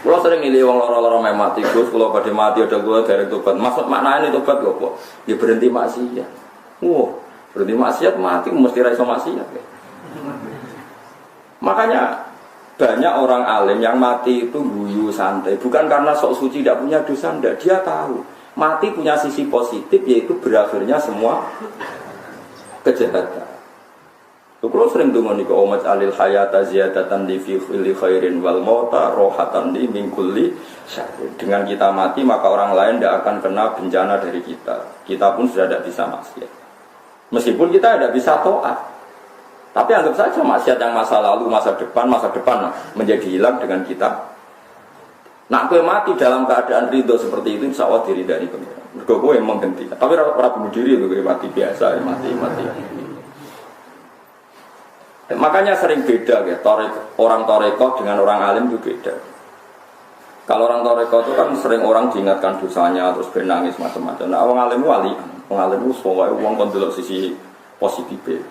Kalau sering milih wong loro-loro mati, Gus, kalau pada mati ada gue dari tobat. Maksud maknanya tobat kok? Ya berhenti maksiat. Berhenti maksiat mati mesti raiso maksiat. Ya. Makanya banyak orang alim yang mati itu guyu santai, bukan karena sok suci tidak punya dosa, enggak. Dia tahu mati punya sisi positif, yaitu berakhirnya semua kejahatan. Kalau sering dengar nih umat alil hayata ziyadatan li fi khairin wal mauta rohatan li min kulli syarrin. Dengan kita mati maka orang lain tidak akan kena bencana dari kita. Kita pun sudah tidak bisa maksiat. Meskipun kita tidak bisa taat. Tapi anggap saja maksiat yang masa lalu, masa depan menjadi hilang dengan kita. Nak kowe mati dalam keadaan ridho seperti itu, insya Allah diri dari pengiran. Mergo kowe yang menghentikan. Tapi ora bunuh diri itu mati biasa, mati. Makanya sering beda ya, orang toreko dengan orang alim itu beda. Kalau orang toreko itu kan sering orang diingatkan dosanya terus bernangis macam-macam. Nah, orang alim wali, orang alim itu soalnya uang kontrol sisi positif.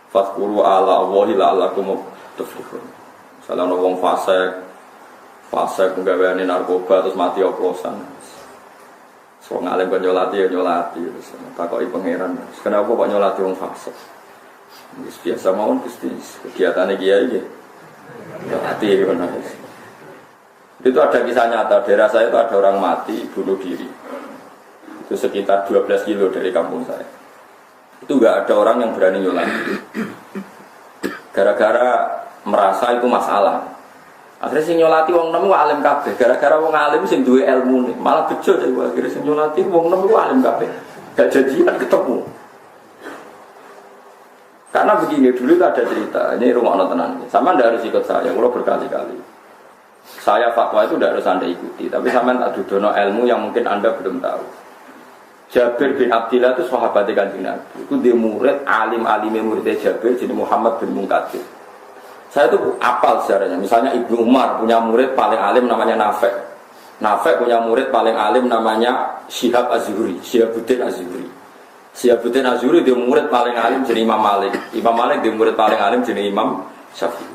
Fatkuru ala Allahi la'alakum tuflihun. Misalnya orang fasik penggaweane narkoba terus mati oplosan. Soalnya alim kan nyolati terus takoki pangeran. Kenapa kok nyolati orang fasik? Biasa mawon bisnis kegiatannya kiai ya hati itu ada kisah nyata daerah saya itu ada orang mati bunuh diri itu sekitar 12 kilo dari kampung saya itu nggak ada orang yang berani nyolati gara-gara merasa itu masalah akhirnya sing nyolati wong nemu alim kabeh gara-gara wong alim sing duwe ilmu nih malah bejo deh akhirnya sing nyolati wong nemu alim kabeh gak jadian ketemu. Karena begini, dulu itu ada cerita, ini rumah anak tenan. Sama ndak harus ikut saya, kalau berkali-kali. Saya fatwa itu ndak harus Anda ikuti, tapi sama tak dudono ilmu yang mungkin Anda belum tahu. Jabir bin Abdillah itu sahabat Kanjeng Nabi. Itu dia murid, alim-alimnya muridnya Jabir, jadi Muhammad bin Munkadir. Saya itu apal sejarahnya. Misalnya Ibnu Umar punya murid paling alim namanya Nafek. Nafek punya murid paling alim namanya Syihab Az-Zuhri, Syihabuddin Az-Zuhri. Syihabuddin Az-Zuhri dia murid paling alim jadi Imam Malik. Imam Malik dia murid paling alim jadi Imam Syafi'i.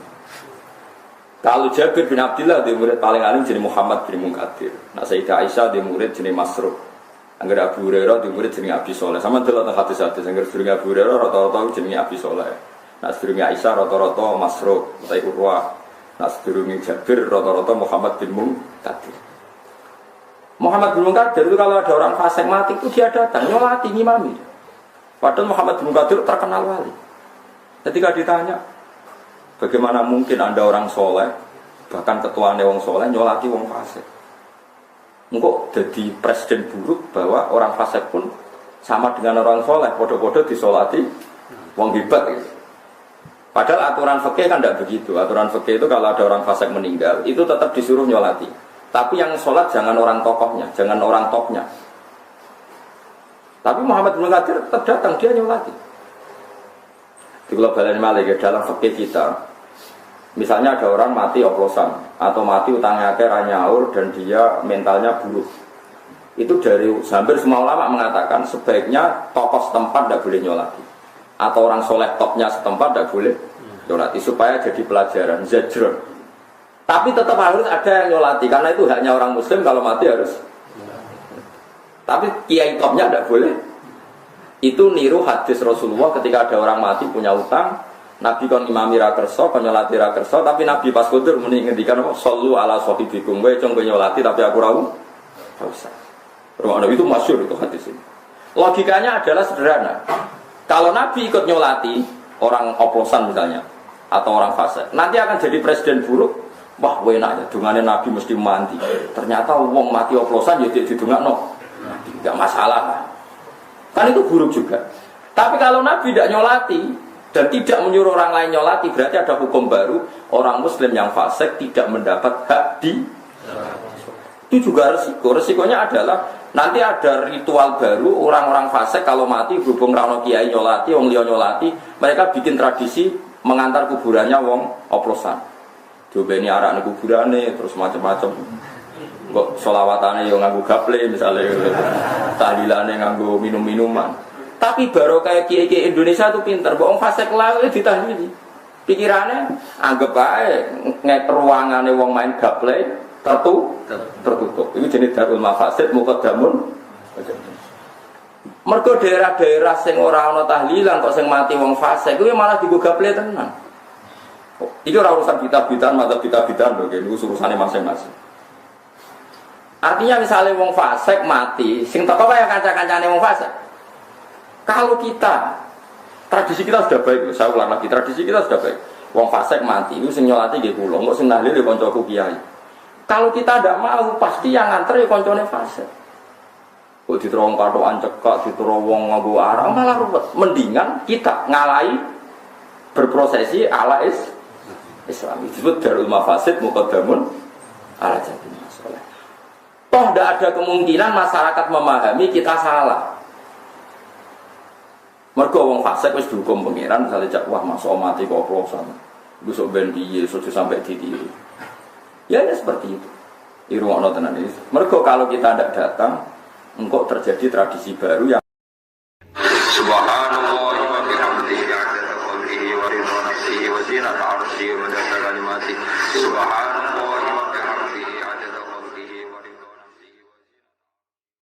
Kalau Jabir bin Abdillah dia murid paling alim jadi Muhammad bin Munkadir. Nah Sayyidah Aisyah dia murid jadi Masruq. Angger Abu Hurairah dia murid jadi Abi Soleh. Sama delok teng hadis-hadis angger sedurunge Abu Hurairah rata-rata jenenge Abi Soleh. Nah sedurunge Aisyah rata-rata Masruq utawa Urwah. Nah sedurunge Jabir rata-rata Muhammad bin Munkadir. Muhammad bin Munkadir itu kalau ada orang fasik mati itu dia datang nyolati ngimami. Padahal Muhammad bin Munkadir terkenal wali. Ketika ditanya, bagaimana mungkin Anda orang soleh, bahkan ketuanya orang soleh nyolati orang fasik? Engkau jadi presiden buruk bahwa orang fasik pun sama dengan orang soleh, podo-podo disolati orang hebat. Gitu. Padahal aturan fikih kan tidak begitu. Aturan fikih itu kalau ada orang fasik meninggal, itu tetap disuruh nyolati. Tapi yang sholat jangan orang tokohnya, jangan orang topnya. Tapi Muhammad bin Munkadir tetap datang, dia nyolati. Di global Malik ya, dalam fikih kita, misalnya ada orang mati oplosan atau mati utangnya akhir nyaur dan dia mentalnya buruk. Itu dari hampir semua ulama mengatakan sebaiknya tokoh setempat tidak boleh nyolati. Atau orang soleh topnya setempat tidak boleh nyolati supaya jadi pelajaran, zajrun. Tapi tetap harus ada yang nyolati karena itu haknya orang muslim kalau mati harus. Tapi kiai topnya tidak boleh. Itu niru hadis Rasulullah ketika ada orang mati punya utang, Nabi kon imami ra kersa, kon nyolati ra kersa, tapi Nabi pas kudur muni ngendikan apa? Shallu ala sahibikum, kowe cung nyolati tapi aku ra usah. Rumah Nabi itu masyhur itu hadis ini. Logikanya adalah sederhana. Kalau Nabi ikut nyolati orang oplosan misalnya atau orang fasik, nanti akan jadi presiden buruk. Wah, enaknya dungane Nabi mesti mati. Ternyata wong mati oplosan ya didungakno. Tidak masalah kan itu buruk juga. Tapi kalau Nabi tidak nyolati dan tidak menyuruh orang lain nyolati, berarti ada hukum baru, orang muslim yang fasik tidak mendapat hak di itu juga resikonya adalah nanti ada ritual baru, orang-orang fasik kalau mati berhubung rano kiai nyolati, wong liya nyolati, mereka bikin tradisi mengantar kuburannya wong oplosan, diobeni arak kuburane terus macam-macam. Kok sholawatane yo nganggo gaple misalnya tahlilane nganggo minum-minuman. Tapi baru kayak kiai-kiai Indonesia tuh pinter, kok wong fasik lawe ditahlili. Pikirane anggap ae nget ruangane wong main gaple tertutup. Itu jenis darul mafasid muqaddamun. Mergo daerah-daerah sing ora ana tahlilan kok sing mati wong fasik kuwi malah digogaple tenan. Iki ora urusan kitab-kitab madzhab kitab-kitab lho, niku urusane masing-masing. Artinya misalnya wong fasik mati, sing teko kaya kanca-kancane wong fasik. Kalau kita tradisi kita sudah baik, saya ulang lagi, tradisi kita sudah baik. Wong fasik mati, itu sing nyolati nggih kula, kok sing nahlil ya kancaku kiai. Kalau kita tidak mau, pasti yang nganter ya kancane fasik. Kok diterowong katokan cekak, diterowong nganggo arang malah ruwet. Mendingan kita ngalahi berprosesi ala Islam. Disebut darul mafasid muqaddamun ala jadil masalah. Toh tidak ada kemungkinan masyarakat memahami kita salah. Mergo wong fasik wis dihukum pangeran misalnya cak wah masuk mati kok oplosan. Besok ben piye sudah sampai ditiru. Ya seperti itu. Irungokno tenan iki. Mergo kalau kita tidak datang engkau terjadi tradisi baru yang